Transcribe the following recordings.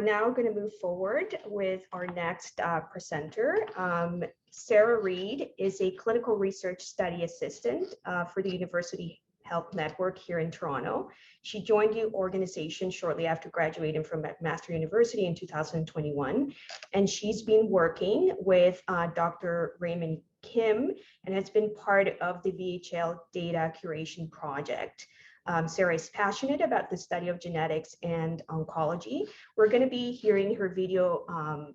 now going to move forward with our next presenter. Sarah Reed is a clinical research study assistant for the University Health Network here in Toronto. She joined the organization shortly after graduating from McMaster University in 2021, and she's been working with Dr. Raymond Kim and has been part of the VHL data curation project. Sarah is passionate about the study of genetics and oncology. We're going to be hearing her video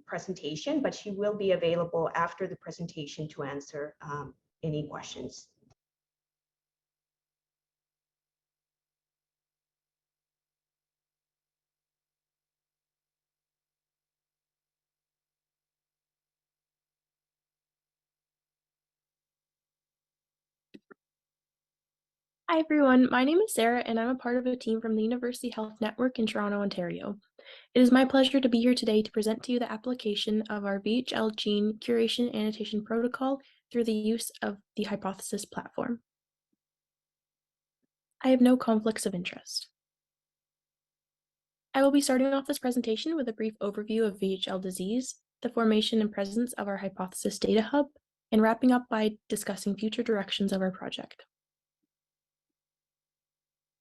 presentation, but she will be available after the presentation to answer any questions. Hi everyone, my name is Sarah and I'm a part of a team from the University Health Network in Toronto, Ontario. It is my pleasure to be here today to present to you the application of our VHL gene curation annotation protocol through the use of the Hypothesis platform. I have no conflicts of interest. I will be starting off this presentation with a brief overview of VHL disease, the formation and presence of our Hypothesis data hub, and wrapping up by discussing future directions of our project.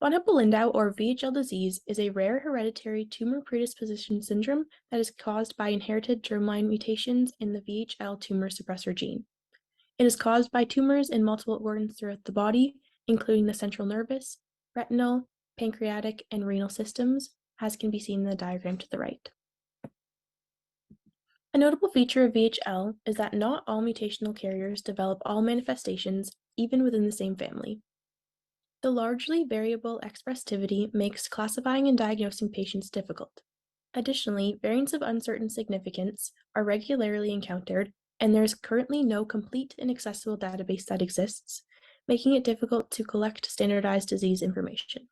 Von Hippel-Lindau, or VHL disease, is a rare hereditary tumor predisposition syndrome that is caused by inherited germline mutations in the VHL tumor suppressor gene. It is caused by tumors in multiple organs throughout the body, including the central nervous, retinal, pancreatic, and renal systems, as can be seen in the diagram to the right. A notable feature of VHL is that not all mutational carriers develop all manifestations, even within the same family. The largely variable expressivity makes classifying and diagnosing patients difficult. Additionally, variants of uncertain significance are regularly encountered, and there is currently no complete and accessible database that exists, making it difficult to collect standardized disease information.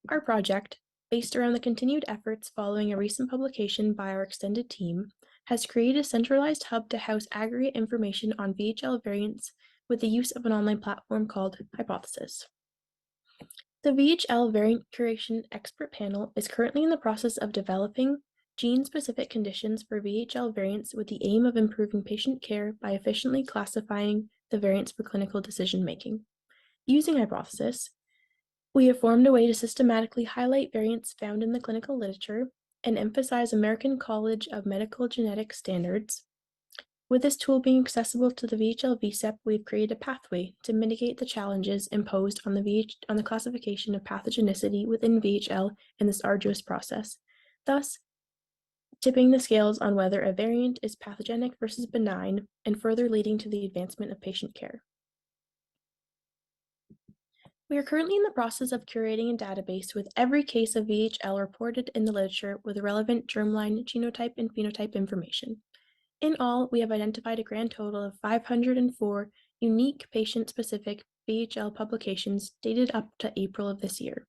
Our project, based around the continued efforts following a recent publication by our extended team, has created a centralized hub to house aggregate information on VHL variants with the use of an online platform called Hypothesis. The VHL Variant Curation Expert Panel is currently in the process of developing gene-specific conditions for VHL variants with the aim of improving patient care by efficiently classifying the variants for clinical decision-making. Using Hypothesis, we have formed a way to systematically highlight variants found in the clinical literature and emphasize American College of Medical Genetics standards. With this tool being accessible to the VHL VSEP, we've created a pathway to mitigate the challenges imposed on the classification of pathogenicity within VHL in this arduous process, thus tipping the scales on whether a variant is pathogenic versus benign and further leading to the advancement of patient care. We are currently in the process of curating a database with every case of VHL reported in the literature with relevant germline, genotype, and phenotype information. In all, we have identified a grand total of 504 unique patient-specific VHL publications dated up to April of this year.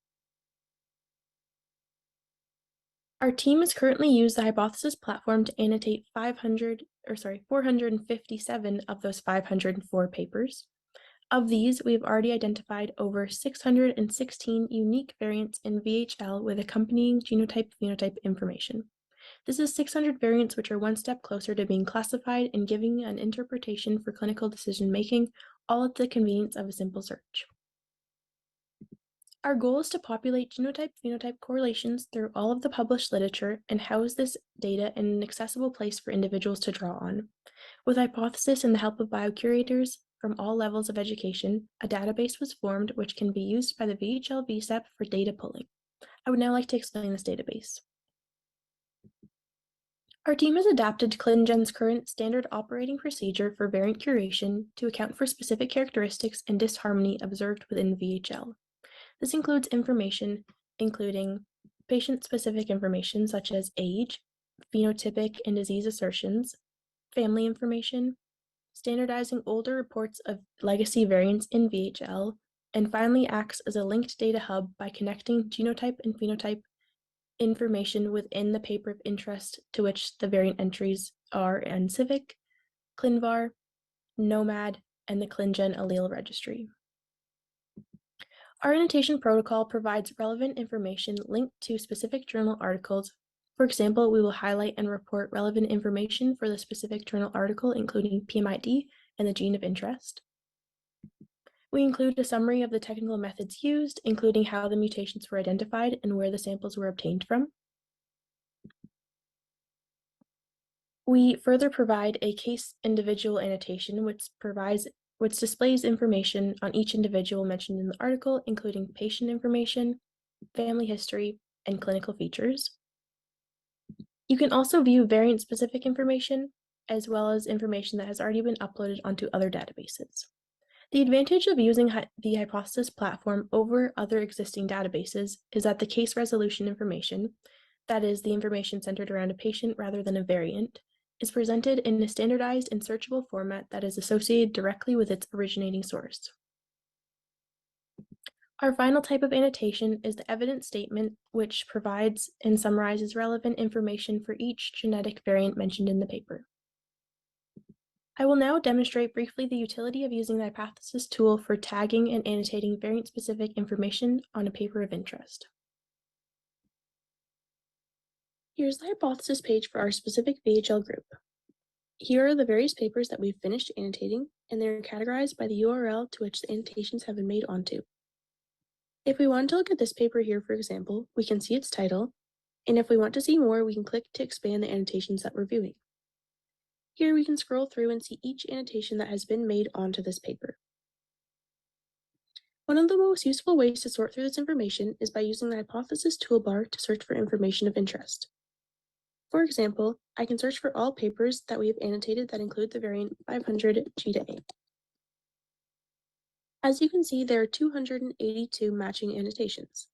Our team has currently used the Hypothesis platform to annotate 457 of those 504 papers. Of these, we've already identified over 616 unique variants in VHL with accompanying genotype-phenotype information. This is 600 variants which are one step closer to being classified and giving an interpretation for clinical decision-making, all at the convenience of a simple search. Our goal is to populate genotype-phenotype correlations through all of the published literature and house this data in an accessible place for individuals to draw on. With Hypothesis and the help of biocurators from all levels of education, a database was formed which can be used by the VHL VSEP for data pulling. I would now like to explain this database. Our team has adapted ClinGen's current standard operating procedure for variant curation to account for specific characteristics and disharmony observed within VHL. This includes information including patient-specific information such as age, phenotypic and disease assertions, family information, standardizing older reports of legacy variants in VHL, and finally acts as a linked data hub by connecting genotype and phenotype information within the paper of interest to which the variant entries are NCIVIC, ClinVar, Nomad, and the ClinGen allele registry. Our annotation protocol provides relevant information linked to specific journal articles For example, we will highlight and report relevant information for the specific journal article, including PMID and the gene of interest. We include a summary of the technical methods used, including how the mutations were identified and where the samples were obtained from. We further provide a case individual annotation, which displays information on each individual mentioned in the article, including patient information, family history, and clinical features. You can also view variant-specific information, as well as information that has already been uploaded onto other databases. The advantage of using the Hypothesis platform over other existing databases is that the case resolution information, that is, the information centered around a patient rather than a variant, is presented in a standardized and searchable format that is associated directly with its originating source. Our final type of annotation is the evidence statement, which provides and summarizes relevant information for each genetic variant mentioned in the paper. I will now demonstrate briefly the utility of using the Hypothesis tool for tagging and annotating variant-specific information on a paper of interest. Here's the Hypothesis page for our specific VHL group. Here are the various papers that we've finished annotating, and they're categorized by the URL to which the annotations have been made onto. If we want to look at this paper here, for example, we can see its title, and if we want to see more, we can click to expand the annotations that we're viewing. Here we can scroll through and see each annotation that has been made onto this paper. One of the most useful ways to sort through this information is by using the Hypothesis toolbar to search for information of interest. For example, I can search for all papers that we have annotated that include the variant 500 G to A. As you can see, there are 282 matching annotations.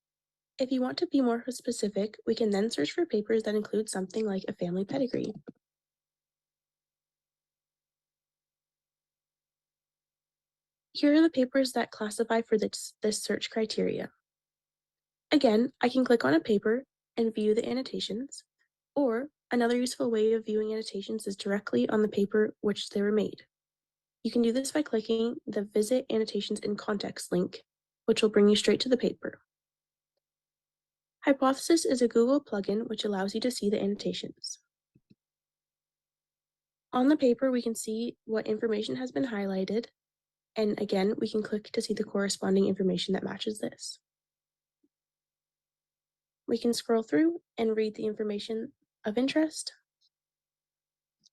If you want to be more specific, we can then search for papers that include something like a family pedigree. Here are the papers that classify for this search criteria. Again, I can click on a paper and view the annotations, or another useful way of viewing annotations is directly on the paper which they were made. You can do this by clicking the Visit Annotations in Context link, which will bring you straight to the paper. Hypothesis is a Google plugin which allows you to see the annotations. On the paper, we can see what information has been highlighted, and again, we can click to see the corresponding information that matches this. We can scroll through and read the information of interest,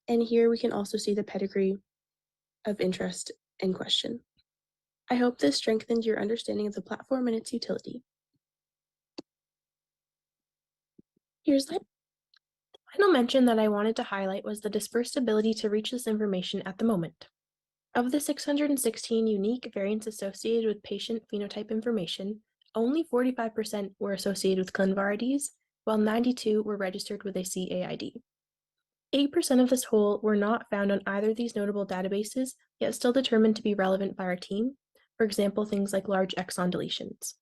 and here we can also see the pedigree of interest in question. I hope this strengthened your understanding of the platform and its utility. Here's the final mention that I wanted to highlight was the dispersed ability to reach this information at the moment. Of the 616 unique variants associated with patient phenotype information, only 45% were associated with ClinVar-IDs, while 92 were registered with a CAID. 8% of this whole were not found on either of these notable databases, yet still determined to be relevant by our team, for example, things like large exon deletions.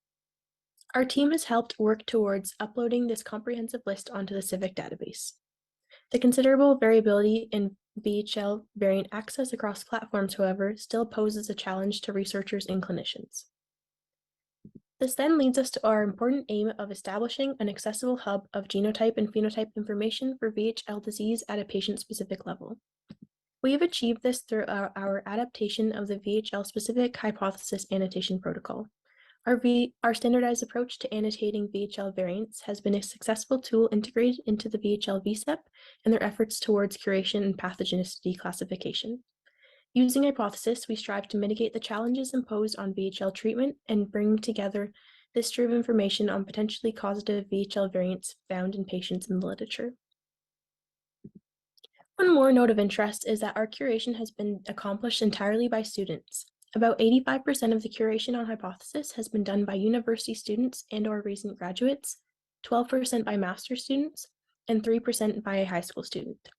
Our team has helped work towards uploading this comprehensive list onto the Civic database. The considerable variability in VHL variant access across platforms, however, still poses a challenge to researchers and clinicians. This then leads us to our important aim of establishing an accessible hub of genotype and phenotype information for VHL disease at a patient-specific level. We have achieved this through our adaptation of the VHL-specific hypothesis annotation protocol. Our standardized approach to annotating VHL variants has been a successful tool integrated into the VHL VSEP and their efforts towards curation and pathogenicity classification. Using Hypothesis, we strive to mitigate the challenges imposed on VHL treatment and bring together this stream of information on potentially causative VHL variants found in patients in the literature. One more note of interest is that our curation has been accomplished entirely by students. About 85% of the curation on Hypothesis has been done by university students and/or recent graduates, 12% by master's students, and 3% by a high school student.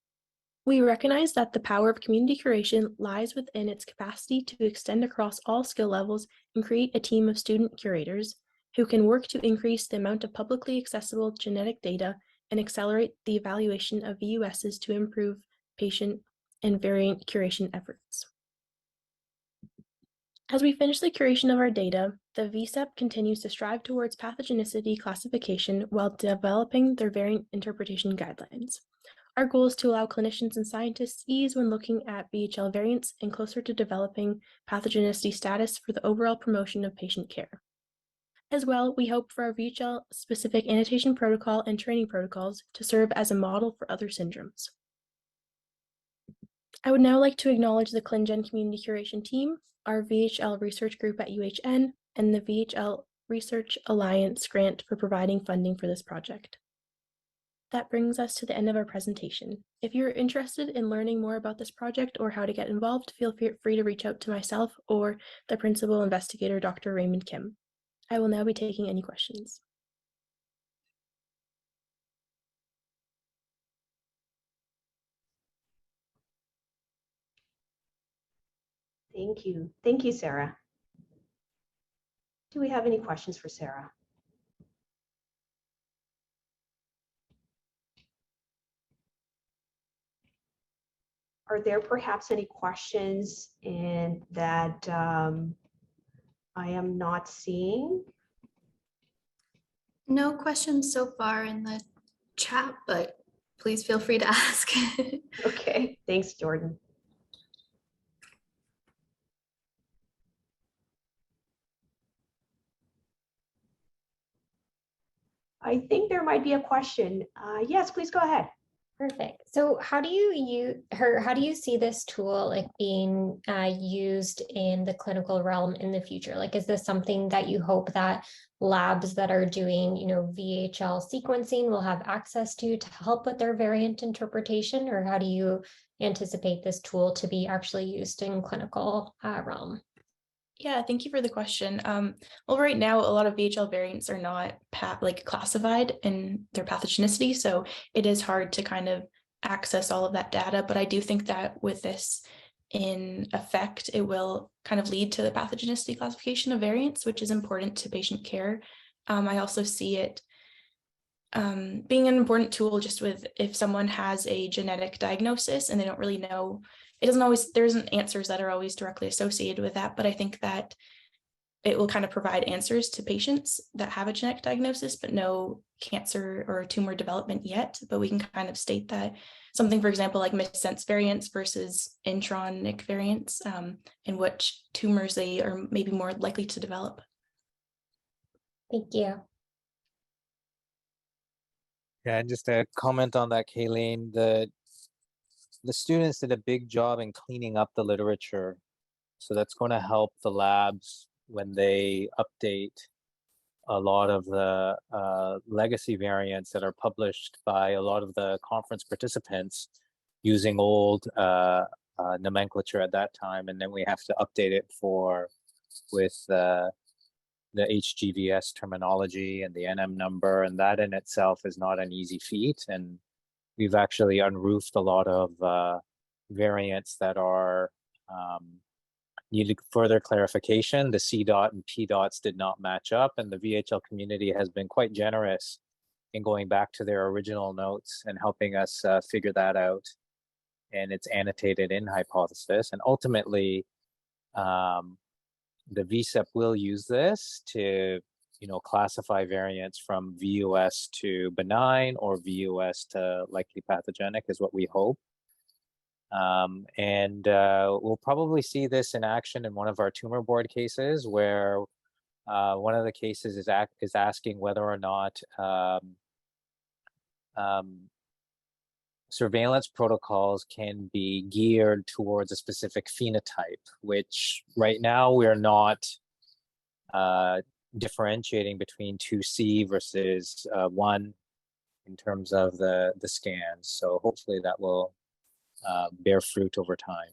We recognize that the power of community curation lies within its capacity to extend across all skill levels and create a team of student curators who can work to increase the amount of publicly accessible genetic data and accelerate the evaluation of VUSs to improve patient and variant curation efforts. As we finish the curation of our data, the VSEP continues to strive towards pathogenicity classification while developing their variant interpretation guidelines. Our goal is to allow clinicians and scientists ease when looking at VHL variants and closer to developing pathogenicity status for the overall promotion of patient care. As well, we hope for our VHL-specific annotation protocol and training protocols to serve as a model for other syndromes. I would now like to acknowledge the ClinGen Community Curation team, our VHL research group at UHN, and the VHL Research Alliance grant for providing funding for this project. That brings us to the end of our presentation. If you're interested in learning more about this project or how to get involved, feel free to reach out to myself or the principal investigator, Dr. Raymond Kim. I will now be taking any questions. Thank you. Thank you, Sarah. Do we have any questions for Sarah? Are there perhaps any questions that I am not seeing? No questions so far in the chat, but please feel free to ask. Okay, thanks, Jordan. I think there might be a question. Yes, please go ahead. Perfect. So how do you see this tool like being used in the clinical realm in the future? Like, is this something that you hope that labs that are doing, VHL sequencing will have access to help with their variant interpretation, or how do you anticipate this tool to be actually used in clinical realm? Yeah, thank you for the question. Well, right now, a lot of VHL variants are not classified in their pathogenicity, so it is hard to kind of access all of that data. But I do think that with this in effect, it will kind of lead to the pathogenicity classification of variants, which is important to patient care. I also see it being an important tool just with if someone has a genetic diagnosis and they don't really know, there isn't answers that are always directly associated with that, but I think that it will kind of provide answers to patients that have a genetic diagnosis but no cancer or tumor development yet. But we can kind of state that something, for example, like missense variants versus intronic variants, and which tumors they are maybe more likely to develop. Thank you. Yeah, and just to comment on that, Kayleen, the students did a big job in cleaning up the literature. So that's going to help the labs when they update a lot of the legacy variants that are published by a lot of the conference participants using old nomenclature at that time. And then we have to update it with the HGVS terminology and the NM number, and that in itself is not an easy feat. And we've actually unroofed a lot of variants that are needed further clarification. The C dot and P dots did not match up, and the VHL community has been quite generous in going back to their original notes and helping us figure that out. And it's annotated in hypothesis, and ultimately the VSEP will use this to, classify variants from VUS to benign or VUS to likely pathogenic is what we hope. And we'll probably see this in action in one of our tumor board cases, where one of the cases is asking whether or not surveillance protocols can be geared towards a specific phenotype, which right now we're not differentiating between 2C versus 1 in terms of the scans. So hopefully that will bear fruit over time.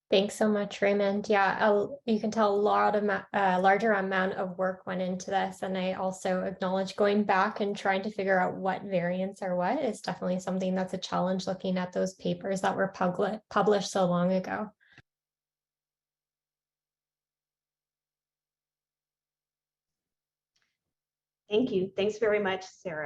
Thanks so much, Raymond. Yeah, you can tell a larger amount of work went into this. And I also acknowledge going back and trying to figure out what variants are what is definitely something that's a challenge, looking at those papers that were published so long ago. Thank you. Thanks very much, Sarah.